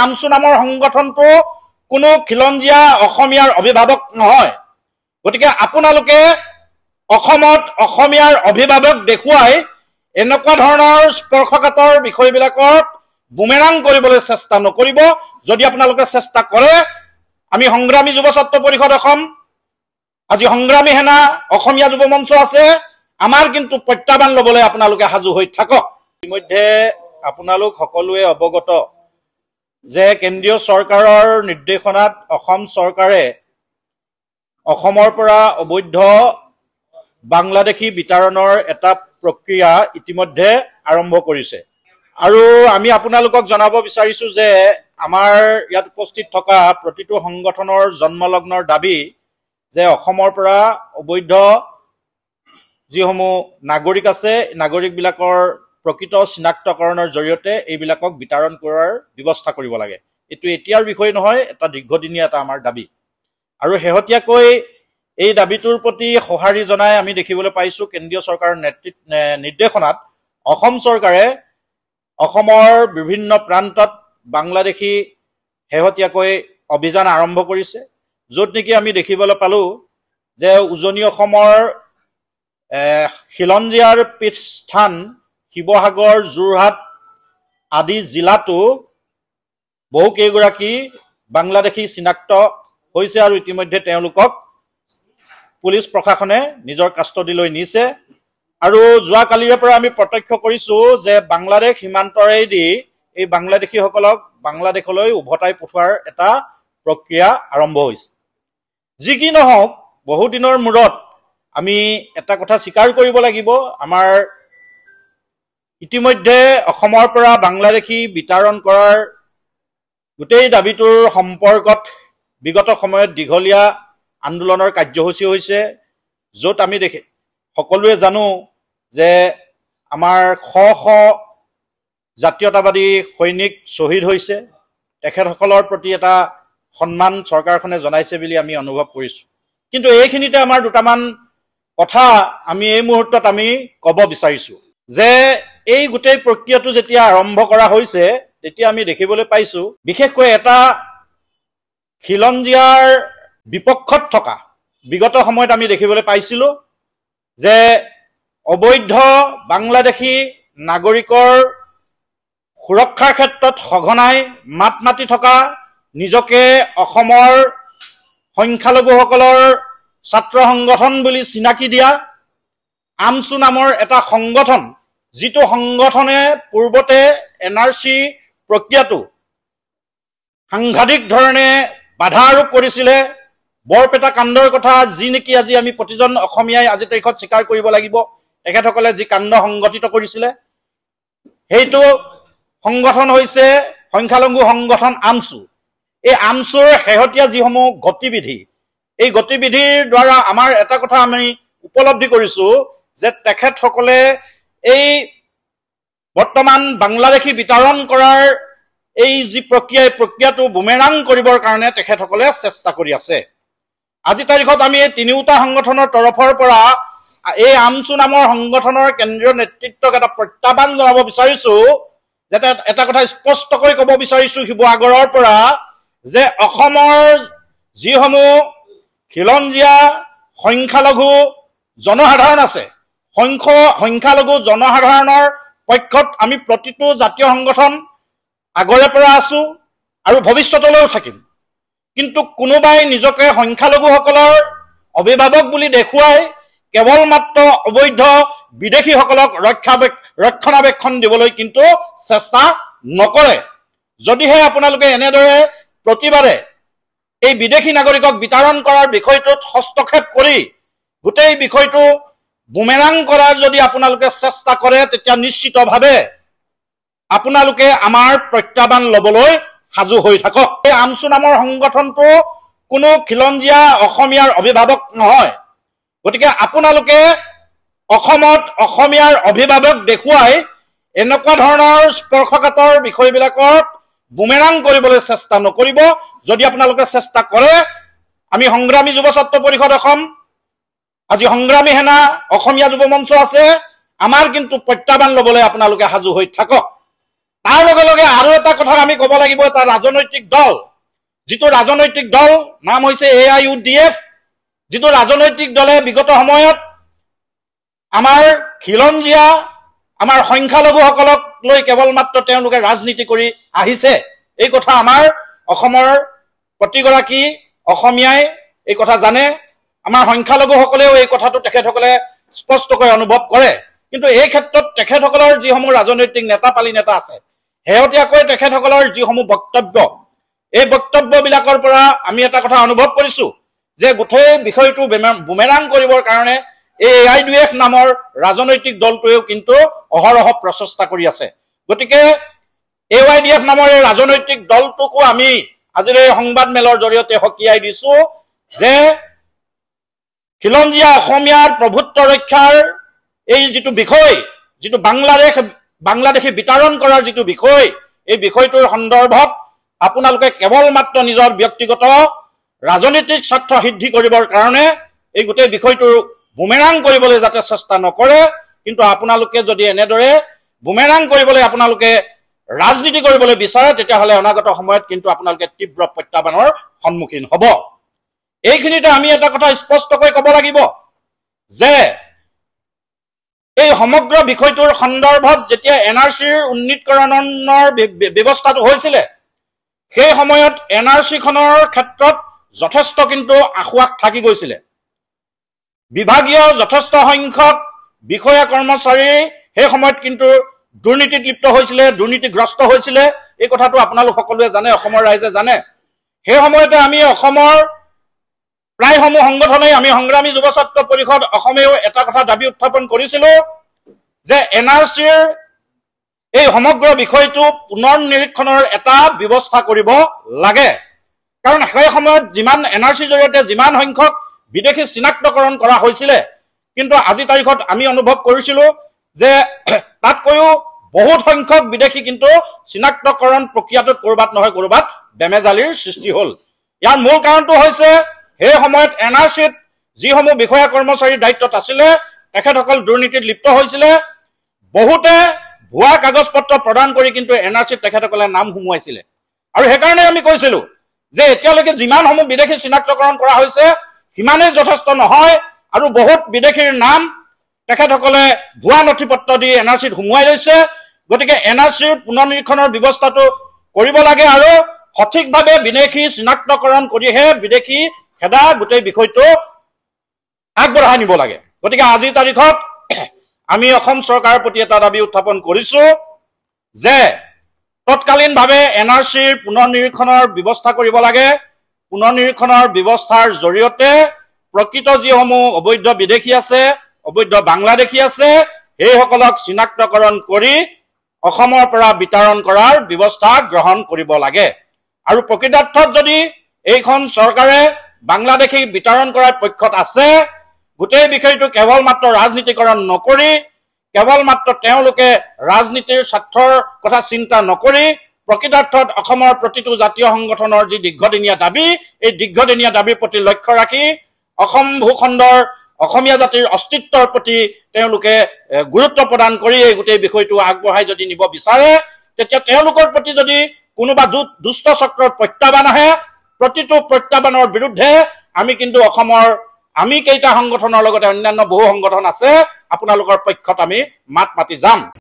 আমচু নামৰ সংগঠনটো কোনো খিলঞ্জীয়া অসমীয়াৰ অভিভাৱক নহয়। গতিকে আপোনালোকে অসমত অসমীয়াৰ অভিভাৱক দেখুৱাই এনেকুৱা ধৰণৰ স্পৰ্শকাতৰ বিষয়বিলাকত বুমেৰাং কৰিবলৈ চেষ্টা নকৰিব। যদি আপোনালোকে চেষ্টা কৰে, আমি সংগ্ৰামী যুৱ ছাত্ৰ পৰিষদ অসম, আজি সংগ্ৰামী সেনা, অসমীয়া যুৱ মঞ্চ আছে, আমাৰ কিন্তু প্ৰত্যাহ্বান ল'বলৈ আপোনালোকে সাজু হৈ থাকক। ইতিমধ্যে আপোনালোক সকলোৱে অৱগত যে কেন্দ্ৰীয় চৰকাৰৰ নিৰ্দেশনাত অসম চৰকাৰে অসমৰ পৰা অবৈধ বাংলাদেশী বিতৰণৰ এটা প্ৰক্ৰিয়া ইতিমধ্যে আৰম্ভ কৰিছে। আৰু আমি আপোনালোকক জনাব বিচাৰিছো যে আমাৰ ইয়াত উপস্থিত থকা প্ৰতিটো সংগঠনৰ জন্মলগ্নৰ দাবী যে অসমৰ পৰা অবৈধ যিসমূহ নাগৰিক আছে, নাগৰিকবিলাকৰ প্ৰকৃত চিনাক্তকৰণৰ জৰিয়তে এইবিলাকক বিতৰণ কৰাৰ ব্যৱস্থা কৰিব লাগে। এইটো এতিয়াৰ বিষয় নহয়, এটা দীৰ্ঘদিনীয়া এটা আমাৰ দাবী। আৰু শেহতীয়াকৈ এই দাবীটোৰ প্ৰতি সঁহাৰি জনাই আমি দেখিবলৈ পাইছোঁ কেন্দ্ৰীয় চৰকাৰৰ নিৰ্দেশনাত অসম চৰকাৰে অসমৰ বিভিন্ন প্ৰান্তত বাংলাদেশী শেহতীয়াকৈ অভিযান আৰম্ভ কৰিছে, য'ত নেকি আমি দেখিবলৈ পালোঁ যে উজনি অসমৰ খিলঞ্জীয়াৰ পীঠস্থান শিৱসাগৰ, যোৰহাট আদি জিলাতো বহুকেইগৰাকী বাংলাদেশী চিনাক্ত হৈছে আৰু ইতিমধ্যে তেওঁলোকক পুলিচ প্ৰশাসনে নিজৰ কাষ্টডিলৈ নিছে। আৰু যোৱাকালিৰে পৰা আমি প্ৰত্যক্ষ কৰিছোঁ যে বাংলাদেশ সীমান্তৰেদি এই বাংলাদেশীসকলক বাংলাদেশলৈ উভতাই পঠোৱাৰ এটা প্ৰক্ৰিয়া আৰম্ভ হৈছে। যি কি নহওক, বহুদিনৰ মূৰত আমি এটা কথা স্বীকাৰ কৰিব লাগিব, আমাৰ ইতিমধ্যে অসমৰ পৰা বাংলাদেশী বিতৰণ কৰাৰ গোটেই দাবীটোৰ সম্পৰ্কত বিগত সময়ত দীঘলীয়া আন্দোলনৰ কাৰ্যসূচী হৈছে, য'ত আমি সকলোৱে জানো যে আমাৰ শ শ জাতীয়তাবাদী সৈনিক শ্বহীদ হৈছে। তেখেতসকলৰ প্ৰতি এটা সন্মান চৰকাৰখনে জনাইছে বুলি আমি অনুভৱ কৰিছোঁ। কিন্তু এইখিনিতে আমাৰ দুটামান কথা আমি এই মুহূৰ্তত আমি ক'ব বিচাৰিছোঁ যে এই গোটেই প্ৰক্ৰিয়াটো যেতিয়া আৰম্ভ কৰা হৈছে, তেতিয়া আমি দেখিবলৈ পাইছোঁ বিশেষকৈ এটা খিলঞ্জীয়াৰ বিপক্ষত থকা বিগত সময়ত আমি দেখিবলৈ পাইছিলোঁ যে অবৈধ বাংলাদেশী নাগৰিকৰ সুৰক্ষাৰ ক্ষেত্ৰত সঘনাই মাত মাতি থকা, নিজকে অসমৰ সংখ্যালঘুসকলৰ ছাত্ৰ সংগঠন বুলি চিনাকি দিয়া আমচু নামৰ এটা সংগঠন, যিটো সংগঠনে পূৰ্বতে NRC প্ৰক্ৰিয়াটো সাংঘাতিক ধৰণে বাধা আৰোপ কৰিছিলে। বৰপেটা কাণ্ডৰ কথা যি নেকি আজি আমি প্ৰতিজন অসমীয়াই আজি তাৰিখত স্বীকাৰ কৰিব লাগিব, তেখেতসকলে যি কাণ্ড সংঘটিত কৰিছিলে, সেইটো সংগঠন হৈছে সংখ্যালঘু সংগঠন আমচু। এই আমচুৰ শেহতীয়া যিসমূহ গতিবিধি, এই গতিবিধিৰ দ্বাৰা আমাৰ এটা কথা আমি উপলব্ধি কৰিছোঁ যে তেখেতসকলে এই বৰ্তমান বাংলাদেশী বিতৰণ কৰাৰ এই যি প্ৰক্ৰিয়া, এই প্ৰক্ৰিয়াটো বুমেৰাং কৰিবৰ কাৰণে তেখেতসকলে চেষ্টা কৰি আছে। আজি তাৰিখত আমি এই তিনিওটা সংগঠনৰ তৰফৰ পৰা এই আমচু নামৰ সংগঠনৰ কেন্দ্ৰীয় নেতৃত্বক এটা প্ৰত্যাহ্বান জনাব বিচাৰিছোঁ, যাতে এটা কথা স্পষ্টকৈ ক'ব বিচাৰিছোঁ শিৱসাগৰৰ পৰা যে অসমৰ যিসমূহ খিলঞ্জীয়া সংখ্যালঘু জনসাধাৰণ আছে, সংখ্যালঘু জনসাধাৰণৰ পক্ষত আমি প্ৰতিটো জাতীয় সংগঠন আগৰে পৰা আছোঁ আৰু ভৱিষ্যতলৈও থাকিম। কিন্তু কোনোবাই নিজকে সংখ্যালঘুসকলৰ অভিভাৱক বুলি দেখুৱাই কেৱল মাত্ৰ অবৈধ বিদেশীসকলক ৰক্ষণাবেক্ষণ দিবলৈ কিন্তু চেষ্টা নকৰে। যদিহে আপোনালোকে এনেদৰে প্ৰতিবাৰে এই বিদেশী নাগৰিকক বিতৰণ কৰাৰ বিষয়টোত হস্তক্ষেপ কৰি গোটেই বিষয়টো বুমেৰাং কৰাৰ যদি আপোনালোকে চেষ্টা কৰে, তেতিয়া নিশ্চিতভাৱে আপোনালোকে আমাৰ প্ৰত্যাহ্বান ল'বলৈ সাজু হৈ থাকক। এই আমচু নামৰ সংগঠনটো কোনো খিলঞ্জীয়া অসমীয়াৰ অভিভাৱক নহয়। গতিকে আপোনালোকে অসমত অসমীয়াৰ অভিভাৱক দেখুৱাই এনেকুৱা ধৰণৰ স্পৰ্শকাতৰ বিষয়বিলাকত বুমেৰাং কৰিবলৈ চেষ্টা নকৰিব। যদি আপোনালোকে চেষ্টা কৰে, আমি সংগ্ৰামী যুৱ ছাত্ৰ পৰিষদ অসম, আজি সংগ্ৰামী সেনা, অসমীয়া যুৱ মঞ্চ আছে, আমাৰ কিন্তু প্ৰত্যাহ্বান ল'বলৈ আপোনালোকে সাজু হৈ থাকক। তাৰ লগে লগে আৰু এটা কথা আমি ক'ব লাগিব, এটা ৰাজনৈতিক দল, যিটো ৰাজনৈতিক দল নাম হৈছে AIUDF, যিটো ৰাজনৈতিক দলে বিগত সময়ত আমাৰ খিলঞ্জীয়া, আমাৰ সংখ্যালঘুসকলক লৈ কেৱল মাত্ৰ তেওঁলোকে ৰাজনীতি কৰি আহিছে। এই কথা আমাৰ অসমৰ প্ৰতিগৰাকী অসমীয়াই এই কথা জানে, আমাৰ সংখ্যালঘুসকলেও এই কথাটো তেখেতসকলে স্পষ্টকৈ অনুভৱ কৰে। কিন্তু এই ক্ষেত্ৰত তেখেতসকলৰ যিসমূহ ৰাজনৈতিক নেতাপালি নেতা আছে, শেহতীয়াকৈ তেখেতসকলৰ যিসমূহ বক্তব্য, এই বক্তব্যবিলাকৰ পৰা আমি এটা কথা অনুভৱ কৰিছো যে গোটেই বিষয়টো বুমেৰাং কৰিবৰ কাৰণে এই AIUDF নামৰ ৰাজনৈতিক দলটোৱেও কিন্তু অহৰহ প্ৰচেষ্টা কৰি আছে। গতিকে AIUDF নামৰ এই ৰাজনৈতিক দলটোকো আমি আজিৰ এই সংবাদ মেলৰ জৰিয়তে সকীয়াই দিছো যে খিলঞ্জীয়া অসমীয়াৰ প্ৰভুত্ব ৰক্ষাৰ এই যিটো বিষয়, যিটো বাংলাদেশী বিতৰণ কৰাৰ যিটো বিষয়, এই বিষয়টোৰ সন্দৰ্ভত আপোনালোকে কেৱল মাত্ৰ নিজৰ ব্যক্তিগত ৰাজনৈতিক স্বাৰ্থ সিদ্ধি কৰিবৰ কাৰণে এই গোটেই বিষয়টো বুমেৰাং কৰিবলৈ যাতে চেষ্টা নকৰে। কিন্তু আপোনালোকে যদি এনেদৰে বুমেৰাং কৰিবলৈ আপোনালোকে ৰাজনীতি কৰিবলৈ বিচাৰে, তেতিয়াহ'লে অনাগত সময়ত কিন্তু আপোনালোকে তীব্ৰ প্ৰত্যাহ্বানৰ সন্মুখীন হ'ব। এইখিনিতে আমি এটা কথা স্পষ্টকৈ ক'ব লাগিব যে এই সমগ্ৰ বিষয়টোৰ সন্দৰ্ভত যেতিয়া NRCৰ উন্নীতকৰণৰ ব্যৱস্থাটো হৈছিলে, সেই সময়ত NRCখনৰ ক্ষেত্ৰত যথেষ্ট কিন্তু আঁসোৱাহ থাকি গৈছিলে। বিভাগীয় যথেষ্ট সংখ্যক বিষয়া কৰ্মচাৰী সেই সময়ত কিন্তু দুৰ্নীতিত লিপ্ত হৈছিলে, দুৰ্নীতিগ্ৰস্ত হৈছিলে। এই কথাটো আপোনালোক সকলোৱে জানে, অসমৰ ৰাইজে জানে। সেই সময়তে আমি অসমৰ প্ৰায়সমূহ সংগঠনেই, আমি সংগ্ৰামী যুৱ ছাত্ৰ পৰিষদ অসমেও এটা কথা দাবী উত্থাপন কৰিছিলো যে NRCৰ এই সমগ্ৰ বিষয়টো পুনৰ নিৰীক্ষণৰ এটা ব্যৱস্থা কৰিব লাগে। কাৰণ সেই সময়ত যিমান NRCৰ জৰিয়তে যিমান সংখ্যক বিদেশী চিনাক্তকৰণ কৰা হৈছিলে, কিন্তু আজি তাৰিখত আমি অনুভৱ কৰিছিলো যে তাতকৈও বহুত সংখ্যক বিদেশী কিন্তু চিনাক্তকৰণ প্ৰক্ৰিয়াটোত ক'ৰবাত নহয় ক'ৰবাত বেমেজালিৰ সৃষ্টি হ'ল। ইয়াৰ মূল কাৰণটো হৈছে সেই সময়ত NRCত যিসমূহ বিষয়া কৰ্মচাৰীৰ দায়িত্বত আছিলে, তেখেতসকল দুৰ্নীতিত লিপ্ত হৈছিলে। বহুতে ভুৱা কাগজ পত্ৰ প্ৰদান কৰি কিন্তু NRCত তেখেতসকলে নাম সুমুৱাইছিলে। আৰু সেইকাৰণে আমি কৈছিলো যে এতিয়ালৈকে যিমানসমূহ বিদেশী চিনাক্তকৰণ কৰা হৈছে সিমানেই যথেষ্ট নহয়, আৰু বহুত বিদেশীৰ নাম তেখেতসকলে ভুৱা নথি পত্ৰ দি NRCত সুমুৱাই লৈছে। গতিকে NRCৰ পুনৰ নিৰীক্ষণৰ ব্যৱস্থাটো কৰিব লাগে আৰু সঠিকভাৱে বিদেশী চিনাক্তকৰণ কৰিহে বিদেশী খেদা গোটেই বিষয়টো আগবঢ়াই নিব লাগে। গতিকে আজিৰ তাৰিখত আমি অসম চৰকাৰৰ প্ৰতি এটা দাবী উত্থাপন কৰিছো যে তৎকালীনভাৱে NRCৰ পুনৰ নিৰীক্ষণৰ ব্যৱস্থা কৰিব লাগে। পুনৰ নিৰীক্ষণৰ ব্যৱস্থাৰ জৰিয়তে প্ৰকৃত যিসমূহ অবৈধ বিদেশী আছে, অবৈধ বাংলাদেশী আছে, সেইসকলক চিনাক্তকৰণ কৰি অসমৰ পৰা বিতৰণ কৰাৰ ব্যৱস্থা গ্ৰহণ কৰিব লাগে। আৰু প্ৰকৃতাৰ্থত যদি এইখন চৰকাৰে বাংলাদেশী বিতৰণ কৰাৰ পক্ষত আছে, গোটেই বিষয়টো কেৱল মাত্ৰ ৰাজনীতিকৰণ নকৰি, কেৱল মাত্ৰ তেওঁলোকে ৰাজনীতিৰ স্বাৰ্থৰ কথা চিন্তা নকৰি প্ৰকৃতাৰ্থত অসমৰ প্ৰতিটো জাতীয় সংগঠনৰ যি দীৰ্ঘদিনীয়া দাবী, এই দীৰ্ঘদিনীয়া দাবীৰ প্ৰতি লক্ষ্য ৰাখি অসম ভূখণ্ডৰ অসমীয়া জাতিৰ অস্তিত্বৰ প্ৰতি তেওঁলোকে গুৰুত্ব প্ৰদান কৰি এই গোটেই বিষয়টো আগবঢ়াই যদি নিব বিচাৰে, তেতিয়া তেওঁলোকৰ প্ৰতি যদি কোনোবা দুষ্ট চক্ৰৰ প্ৰত্যাহ্বান আহে, প্ৰতিটো প্ৰত্যাহ্বানৰ বিৰুদ্ধে আমি কিন্তু অসমৰ আমি কেইটা সংগঠনৰ লগতে অন্যান্য বহু সংগঠন আছে, আপোনালোকৰ পক্ষত আমি মাত মাতি যাম।